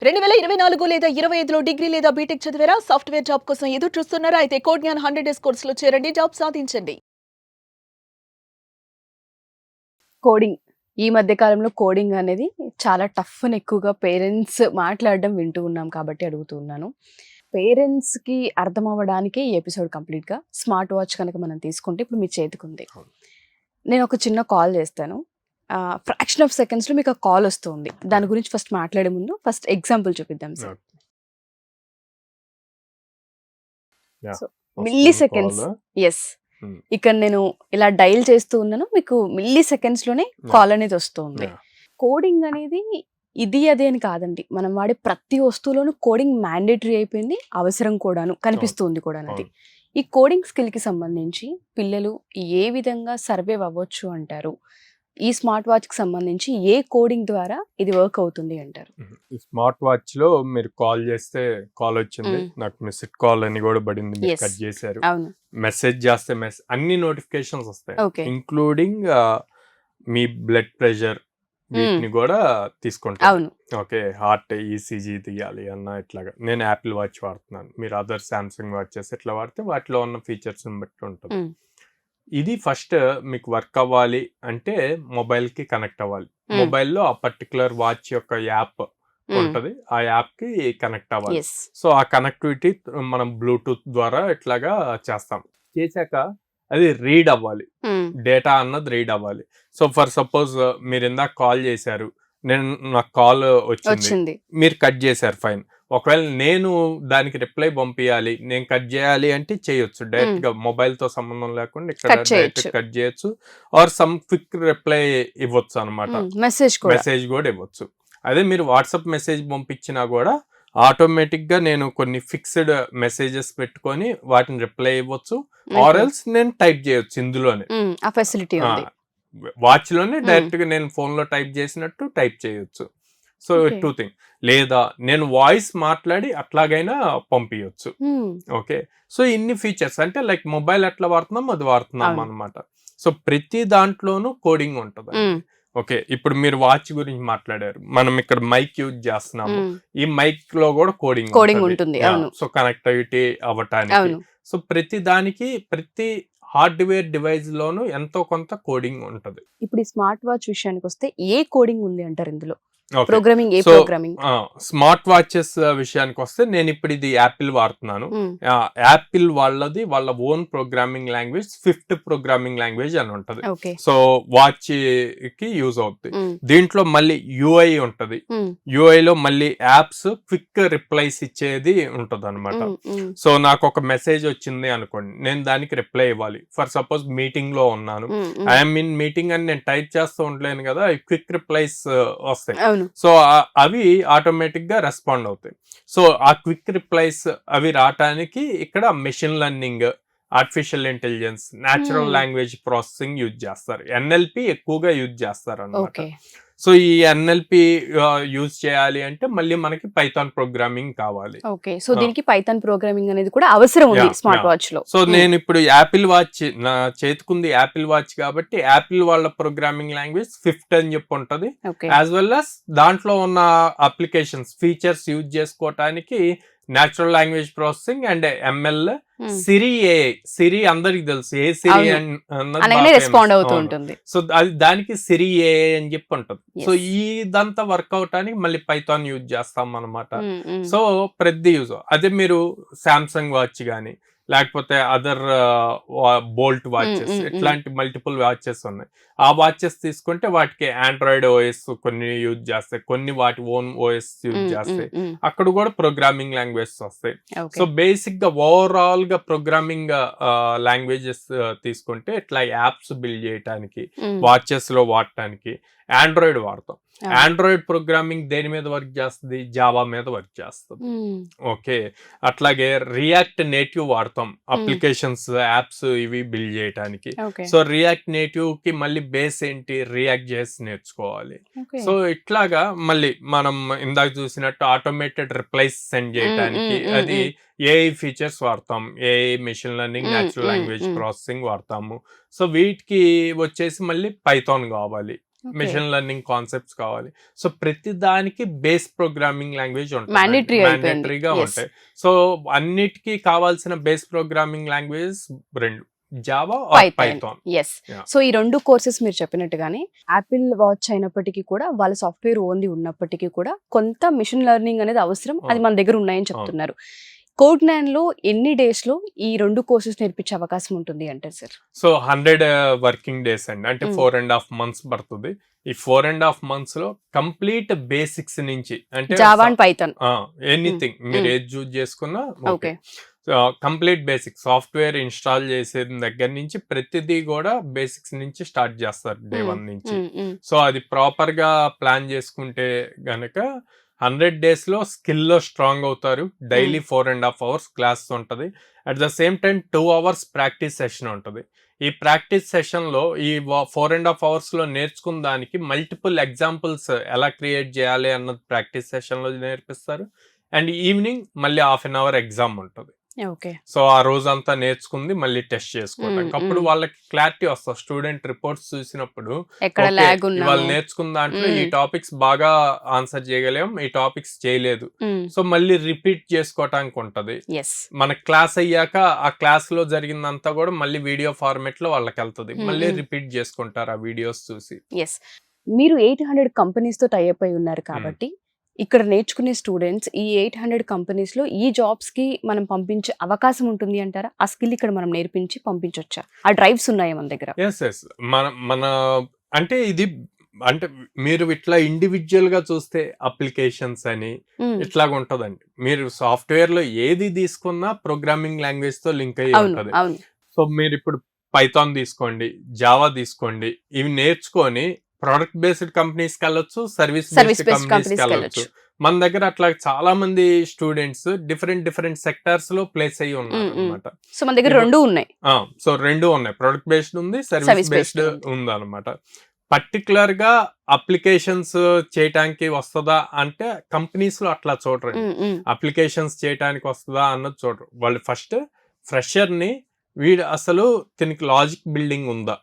2024 లేదా 25లో డిగ్రీ లేదా బీటెక్ చదివారా? సాఫ్ట్‌వేర్ జాబ్ కోసం ఎదురు చూస్తున్నారా? అయితే కోడ్ జ్ఞాన్ 100 డేస్ కోర్సులో చేరండి. జాబ్ సాధించండి. కోడింగ్. ఈ మధ్య కాలంలో కోడింగ్ అనేది చాలా టఫ్ అని ఎక్కువగా పేరెంట్స్ మాట్లాడడం వింటూ ఉన్నాం కాబట్టి అడుగుతూ ఉన్నాను. పేరెంట్స్‌కి అర్థం అవ్వడానికే ఈ ఎపిసోడ్ కంప్లీట్‌గా. స్మార్ట్ వాచ్ కనుక మనం తీసుకుంటే ఇప్పుడు మీ చేతికుంది. నేను ఒక చిన్న కాల్ చేస్తాను. ఫ్రాక్షన్ ఆఫ్ సెకండ్స్‌లో మీకు ఆ కాల్ వస్తుంది. దాని గురించి ఫస్ట్ మాట్లాడే ముందు ఫస్ట్ ఎగ్జాంపుల్ చూపిద్దాం sir. So milli seconds. Yes. ఇక్కడ నేను ఇలా డైల్ చేస్తూ ఉన్నాను. మీకు మిల్లీ సెకండ్స్‌లోనే కాల్ అనేది వస్తుంది. కోడింగ్ అనేది ఇది అదే అని కాదండి. మనం వాడే ప్రతి వస్తువులోనూ కోడింగ్ మ్యాండేటరీ అయిపోయింది. అవసరం కూడాను కనిపిస్తుంది కూడా అది. ఈ కోడింగ్ స్కిల్‌కి సంబంధించి పిల్లలు ఏ విధంగా సర్వైవ్ అవ్వచ్చు అంటారు? ఈ స్మార్ట్ వాచ్‌కి సంబంధించి ఏ కోడింగ్ ద్వారా ఇది వర్క్ అవుతుంది అంటారు? స్మార్ట్ వాచ్ లో మీరు కాల్ చేస్తే కాల్ వచ్చింది, నాకు మిస్డ్ కాల్ అని కూడా పడింది, మీరు కట్ చేశారు. మెసేజ్ చేస్తే అన్ని నోటిఫికేషన్స్ వస్తాయి, ఇంక్లూడింగ్ మీ బ్లడ్ ప్రెషర్ వీటిని కూడా తీసుకుంటాను. ఓకే, హార్ట్ ఈసీజీ తీయాలి అన్న ఇట్లాగా. నేను యాపిల్ వాచ్ వాడుతున్నాను, మీరు అదర్ శాంసంగ్ వాచెస్ ఇట్లా వాడితే వాటిలో ఉన్న ఫీచర్స్ బట్టి ఉంటుంది. ఇది ఫస్ట్ మీకు వర్క్ అవ్వాలి అంటే మొబైల్ కి కనెక్ట్ అవ్వాలి. మొబైల్లో ఆ పర్టికులర్ వాచ్ యొక్క యాప్ ఉంటది, ఆ యాప్ కి కనెక్ట్ అవ్వాలి. సో ఆ కనెక్టివిటీ మనం బ్లూటూత్ ద్వారా ఇట్లాగా చేస్తాం. చేశాక అది రీడ్ అవ్వాలి, డేటా అన్నది రీడ్ అవ్వాలి. సో ఫర్ సపోజ్ మీరు ఇందాక కాల్ చేశారు, నాకు కాల్ వచ్చింది, మీరు కట్ చేశారు, ఫైన్. ఒకవేళ నేను దానికి రిప్లై పంపించాలి, నేను కట్ చేయాలి అంటే చేయొచ్చు, డైరెక్ట్ గా మొబైల్ తో సంబంధం లేకుండా ఇక్కడ డైరెక్ట్ కట్ చేయొచ్చు. ఆర్ సమ్ క్విక్ రిప్లై ఇవ్వచ్చు అనమాట, మెసేజ్ కూడా ఇవ్వచ్చు. అదే మీరు వాట్సాప్ మెసేజ్ పంపించినా కూడా ఆటోమేటిక్ గా నేను కొన్ని ఫిక్స్డ్ మెసేజెస్ పెట్టుకొని వాటిని రిప్లై ఇవ్వచ్చు, ఆర్ ఎల్స్ నేను టైప్ చేయొచ్చు ఇందులోనే. వాచ్ లోనే డైరెక్ట్ గా నేను ఫోన్ లో టైప్ చేసినట్టు టైప్ చేయొచ్చు. So two thing. లేదా నేను వాయిస్ మాట్లాడి అట్లాగైనా పంపించచ్చు. ఓకే, సో ఇన్ని ఫీచర్స్ అంటే లైక్ మొబైల్ ఎట్లా వాడుతున్నాం అది వాడుతున్నాం అనమాట. సో ప్రతి దాంట్లోనూ కోడింగ్ ఉంటది. ఓకే, ఇప్పుడు మీరు వాచ్ గురించి మాట్లాడారు, మనం ఇక్కడ మైక్ యూజ్ చేస్తున్నాము, ఈ మైక్ లో కూడా కోడింగ్ ఉంటుంది. సో కనెక్టివిటీ అవ్వటానికి. సో ప్రతి దానికి ప్రతి హార్డ్వేర్ డివైస్ లోను ఎంతో కొంత కోడింగ్ ఉంటది. ఇప్పుడు ఈ స్మార్ట్ వాచ్ విషయానికి వస్తే ఏ కోడింగ్ ఉంది అంటారు ఇందులో? స్మార్ట్ వాచెస్ విషయానికి వస్తే నేను ఇప్పుడు ఇది యాపిల్ వాడుతున్నాను. యాపిల్ వాళ్ళది వాళ్ళ own programming language, 5th programming language అని ఉంటది. సో వాచ్ కి యూజ్ అవుతుంది. దీంట్లో మళ్ళీ యూఐ ఉంటది, యూఐ లో మళ్ళీ యాప్స్ క్విక్ రిప్లైస్ ఇచ్చేది ఉంటది అనమాట. సో నాకు ఒక మెసేజ్ వచ్చింది అనుకోండి, నేను దానికి రిప్లై ఇవ్వాలి. ఫర్ సపోజ్ మీటింగ్ లో ఉన్నాను, ఐఎమ్ ఇన్ మీటింగ్ అని నేను టైప్ చేస్తూ ఉండలేను కదా, క్విక్ రిప్లైస్ వస్తాయి. సో అవి ఆటోమేటిక్ గా రెస్పాండ్ అవుతాయి. సో ఆ క్విక్ రిప్లైస్ అవి రావటానికి ఇక్కడ machine learning, artificial intelligence, natural language processing use చేస్తారు. ఎన్ఎల్పి ఎక్కువగా యూజ్ చేస్తారు అన్నమాట. సో ఈ ఎన్ఎల్పి యూజ్ చేయాలి అంటే మళ్ళీ మనకి పైథాన్ ప్రోగ్రామింగ్ కావాలి. ఓకే, సో దీనికి పైథాన్ ప్రోగ్రామింగ్ అనేది కూడా అవసరం ఉంది స్మార్ట్ వాచ్ లో. సో నేను ఇప్పుడు యాపిల్ వాచ్, నా చేతికుంది యాపిల్ వాచ్ కాబట్టి యాపిల్ వాళ్ళ ప్రోగ్రామింగ్ లాంగ్వేజ్ 5th అని చెప్పి ఉంటది. యాజ్ వెల్ as దాంట్లో ఉన్న అప్లికేషన్స్ ఫీచర్స్ యూజ్ చేసుకోవటానికి natural language processing and ML, Siri అందరికి తెలుసు, ఏ సిరి రెస్పాండ్ అవుతూ ఉంటుంది. సో అది దానికి సిరి అని చెప్పి ఉంటది. సో ఇదంతా వర్క్ అవటానికి మళ్ళీ పైథాన్ యూజ్ చేస్తాం అనమాట. సో ప్రతి యూజ్ అదే మీరు శాంసంగ్ వాచ్ గానీ లేకపోతే అదర్ బోల్ట్ వాచెస్ ఇట్లాంటి మల్టిపుల్ వాచెస్ ఉన్నాయి. ఆ వాచెస్ తీసుకుంటే వాటికి ఆండ్రాయిడ్ ఓఎస్ కొన్ని యూజ్ చేస్తాయి, కొన్ని వాటి ఓన్ ఓఎస్ యూజ్ చేస్తాయి, అక్కడ కూడా ప్రోగ్రామింగ్ లాంగ్వేజెస్ వస్తాయి. సో బేసిక్ గా ఓవరాల్ గా ప్రోగ్రామింగ్ లాంగ్వేజెస్ తీసుకుంటే ఇట్లా యాప్స్ బిల్డ్ చేయడానికి, వాచెస్ లో వాడటానికి ఆండ్రాయిడ్ వాడతాం. ఆండ్రాయిడ్ ప్రోగ్రామింగ్ దేని మీద వర్క్ చేస్తుంది? జావా మీద వర్క్ చేస్తుంది. ఓకే, అట్లాగే రియాక్ట్ నేటివ్ వాడతాం అప్లికేషన్స్, యాప్స్ ఇవి బిల్డ్ చేయడానికి. సో రియాక్ట్ నేటివ్ కి మళ్ళీ బేస్ ఏంటి? రియాక్ట్ చేసి నేర్చుకోవాలి. సో ఇట్లాగా మళ్ళీ మనం ఇందాక చూసినట్టు ఆటోమేటెడ్ రిప్లైస్ సెండ్ చేయడానికి అది ఏఐ ఫీచర్స్ వాడతాం, AI, machine learning, natural language processing వాడతాము. సో వీటికి వచ్చేసి మళ్ళీ పైథాన్ కావాలి. మెషిన్ లెర్నింగ్ కాన్సెప్ట్స్ కావాలి. సో ప్రతి దానికి బేస్ ప్రోగ్రామింగ్ లాంగ్వేజ్ ఉంటుంది, మ్యాండేటరీగా ఉంటాయి. సో అన్నిటికీ కావాల్సిన బేస్ ప్రోగ్రామింగ్ లాంగ్వేజ్ రెండు, జావా ఆర్ పైథాన్. సో ఈ రెండు కోర్సెస్ మీరు చెప్పినట్టుగానే యాపిల్ వాచ్ అయినప్పటికీ కూడా వాళ్ళ సాఫ్ట్వేర్ ఓన్లీ ఉన్నప్పటికీ కూడా కొంత మిషన్ లెర్నింగ్ అనేది అవసరం, అది మన దగ్గర ఉన్నాయని చెప్తున్నారు. Code9 లో ఎన్ని డేస్ లో ఈ రెండు కోర్సెస్ నేర్పించే అవకాశం ఉంటుంది అంటే సార్? సో 100 వర్కింగ్ డేస్ అండి, అంటే 4.5 months పడుతుంది. ఈ 4.5 months లో కంప్లీట్ బేసిక్స్ నుంచి, అంటే జావా అండ్ పైథాన్ ఎనీథింగ్ మీరు ఏది చూస్ చేసుకున్నా okay. Complete basic software install చేసే దగ్గర నుంచి ప్రతిదీ కూడా బేసిక్స్ నుంచి స్టార్ట్ చేస్తారు డే 1 నుంచి. సో అది ప్రాపర్ గా ప్లాన్ చేసుకుంటే గనక 100 days లో స్కిల్ లో స్ట్రాంగ్ అవుతారు. డైలీ 4.5 hours క్లాస్ ఉంటుంది. At the same time 2 hours practice session ఉంటుంది. ఈ ప్రాక్టీస్ సెషన్ లో ఈ 4.5 hours లో నేర్చుకున్న దానికి మల్టిపుల్ ఎగ్జాంపుల్స్ ఎలా క్రియేట్ చేయాలి అన్నది ప్రాక్టీస్ సెషన్ లో నేర్పిస్తారు. అండ్ ఈవినింగ్ మళ్ళీ 1/2 hour ఎగ్జామ్ ఉంటుంది. సో ఆ రోజంతా నేర్చుకుంది మళ్ళీ టెస్ట్ చేసుకోవడానికి, అప్పుడు వాళ్ళకి క్లారిటీ వస్తుంది. స్టూడెంట్ రిపోర్ట్స్ చూసినప్పుడు వాళ్ళు నేర్చుకున్న దాంట్లో ఈ టాపిక్స్ బాగా ఆన్సర్ చేయగలేం, ఈ టాపిక్స్ చేయలేదు, సో మళ్ళీ రిపీట్ చేసుకోవటానికి ఉంటది. మన క్లాస్ అయ్యాక ఆ క్లాస్ లో జరిగిందంతా కూడా మళ్ళీ వీడియో ఫార్మేట్ లో వాళ్ళకి వెళ్తుంది, మళ్ళీ రిపీట్ చేసుకుంటారు ఆ వీడియోస్ చూసి. మీరు 800 కంపెనీస్ తో టైఅప్ అయి ఉన్నారు కాబట్టి ఇక్కడ నేర్చుకునే స్టూడెంట్స్ ఈ 800 కంపెనీస్ లో ఈ జాబ్స్ కి మనం పంపించే అవకాశం ఉంటుంది అంటారా? ఆ స్కిల్ ఇక్కడ మనం నేర్పించి పంపించొచ్చా? ఆ డ్రైవ్స్ ఉన్నాయా మన దగ్గర? మన అంటే ఇది అంటే మీరు ఇట్లా ఇండివిజువల్ గా చూస్తే అప్లికేషన్స్ అని ఇట్లాగా ఉంటదండి. మీరు సాఫ్ట్వేర్ లో ఏది తీసుకున్నా ప్రోగ్రామింగ్ లాంగ్వేజ్ తో లింక్ అయ్యి ఉంటది. సో మీరు ఇప్పుడు పైథాన్ తీసుకోండి, జావా తీసుకోండి, ఇవి నేర్చుకొని ప్రొడక్ట్ బేస్డ్ కంపెనీస్ కి వెళ్ళొచ్చు, సర్వీస్ బేస్డ్ కంపెనీస్ కి వెళ్ళొచ్చు. మన దగ్గర అట్లా చాలా మంది స్టూడెంట్స్ డిఫరెంట్ సెక్టార్స్ లో ప్లేస్ అయ్యి ఉన్నారు అనమాట. సో మన దగ్గర రెండు ఉన్నాయి. సో రెండు ఉన్నాయి, ప్రొడక్ట్ బేస్డ్ ఉంది, సర్వీస్ బేస్డ్ ఉంది అనమాట. పర్టికులర్ గా అప్లికేషన్స్ చేయటానికి వస్తుందా అంటే కంపెనీస్ లో అట్లా చూడరు. అప్లికేషన్స్ చేయటానికి వస్తుందా అన్నది చూడరు. వాళ్ళు ఫస్ట్ ఫ్రెషర్ ని వీడు అసలు దీనికి లాజిక్ బిల్డింగ్ ఉందా,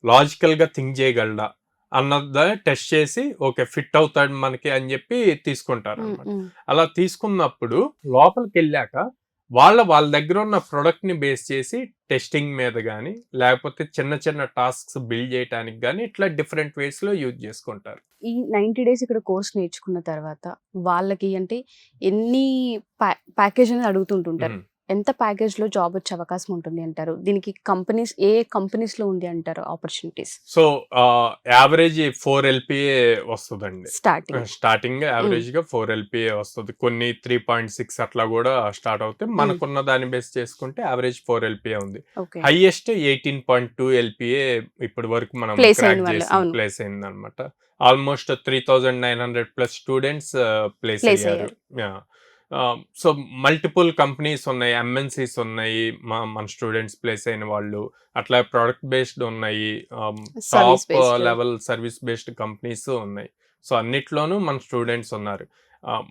లాజికల్ గా థింక్ చేయగలడా అన్నది టెస్ట్ చేసి ఓకే ఫిట్ అవుతాడు మనకి అని చెప్పి తీసుకుంటారు అనమాట. అలా తీసుకున్నప్పుడు లోపలికి వెళ్ళాక వాళ్ళ దగ్గర ఉన్న ప్రొడక్ట్ ని బేస్ చేసి టెస్టింగ్ మీద కానీ లేకపోతే చిన్న టాస్క్స్ బిల్డ్ చేయడానికి కానీ ఇట్లా డిఫరెంట్ వేస్ లో యూజ్ చేసుకుంటారు. ఈ 90 days ఇక్కడ కోర్స్ నేర్చుకున్న తర్వాత వాళ్ళకి అంటే ఎన్ని ప్యాకేజ్ అనేది అడుగుతుంటుంటారు, ఎంత ప్యాకేజ్ లో జాబ్ వచ్చే అవకాశం ఉంటుంది అంటారు? దీనికి కంపెనీస్ ఏ కంపెనీస్ లో ఉంది అంటారు ఆపర్చునిటీస్? సో యావరేజ్ 4 LPA వస్తుందండి. స్టార్టింగ్ యావరేజ్ గా 4 LPA వస్తుంది. కొన్ని 3.6 అట్లా కూడా స్టార్ట్ అవుతాయి. మనకున్న దాన్ని బేస్ చేసుకుంటే యావరేజ్ 4 LPA ఉంది. హైయెస్ట్ 18.2 LPA ఇప్పటి వరకు మనం ప్లేస్ అయింది అనమాట. ఆల్మోస్ట్ 3,900+ స్టూడెంట్స్ ప్లేస్ అయ్యారు. సో మల్టిపుల్ కంపెనీస్ ఉన్నాయి, MNCs ఉన్నాయి, మన స్టూడెంట్స్ ప్లేస్ అయిన వాళ్ళు, అట్లా ప్రొడక్ట్ బేస్డ్ ఉన్నాయి, top level service based companies ఉన్నాయి. సో అన్నిట్లోనూ మన స్టూడెంట్స్ ఉన్నారు.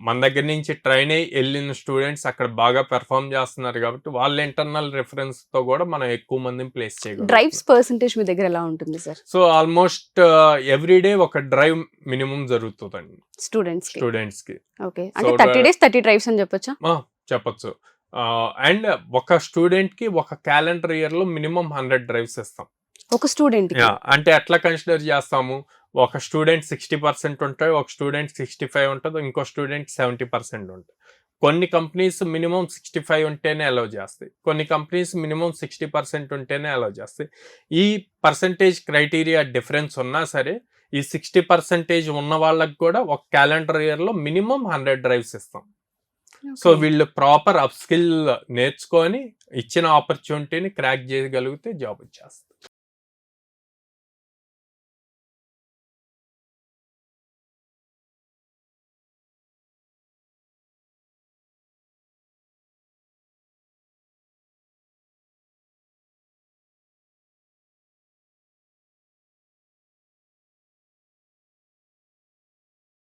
మన దగ్గర నుంచి ట్రైన్ అయ్యి వెళ్ళిన స్టూడెంట్స్ అక్కడ బాగా పెర్ఫార్మ్ చేస్తున్నారు కాబట్టి వాళ్ళ ఇంటర్నల్ రిఫరెన్స్ తో కూడా మనం ఎక్కువ మందిని ప్లేస్ చేయగలం. డ్రైవ్స్ పర్సెంటేజ్ మీ దగ్గర ఎలా ఉంటుంది సార్? సో ఆల్మోస్ట్ ఎవ్రీడే ఒక డ్రైవ్ మినిమం జరుగుతుందండి స్టూడెంట్స్ కి. ఓకే, అంటే 30 days 30 డ్రైవ్స్ అని చెప్పొచ్చా? చెప్పొచ్చు. అండ్ ఒక స్టూడెంట్ కి ఒక క్యాలెండర్ ఇయర్ లో మినిమం 100 డ్రైవ్స్ ఇస్తాం ఒక స్టూడెంట్. అంటే ఎట్లా కన్సిడర్ చేస్తాము, ఒక స్టూడెంట్ 60% ఉంటాయి, ఒక స్టూడెంట్ 65 ఉంటుంది, ఇంకో స్టూడెంట్ 70% ఉంటుంది. కొన్ని కంపెనీస్ మినిమం 65 ఉంటేనే అలౌ చేస్తాయి, కొన్ని కంపెనీస్ మినిమం 60% ఉంటేనే అలౌ చేస్తాయి. ఈ పర్సంటేజ్ క్రైటీరియా డిఫరెన్స్ ఉన్నా సరే ఈ 60% ఉన్న వాళ్ళకి కూడా ఒక క్యాలెండర్ ఇయర్ లో మినిమం 100 డ్రైవ్స్ ఇస్తాం. సో వీళ్ళు ప్రాపర్ అప్ స్కిల్ నేర్చుకొని ఇచ్చిన ఆపర్చునిటీని క్రాక్ చేయగలిగితే జాబ్ వచ్చేస్తుంది.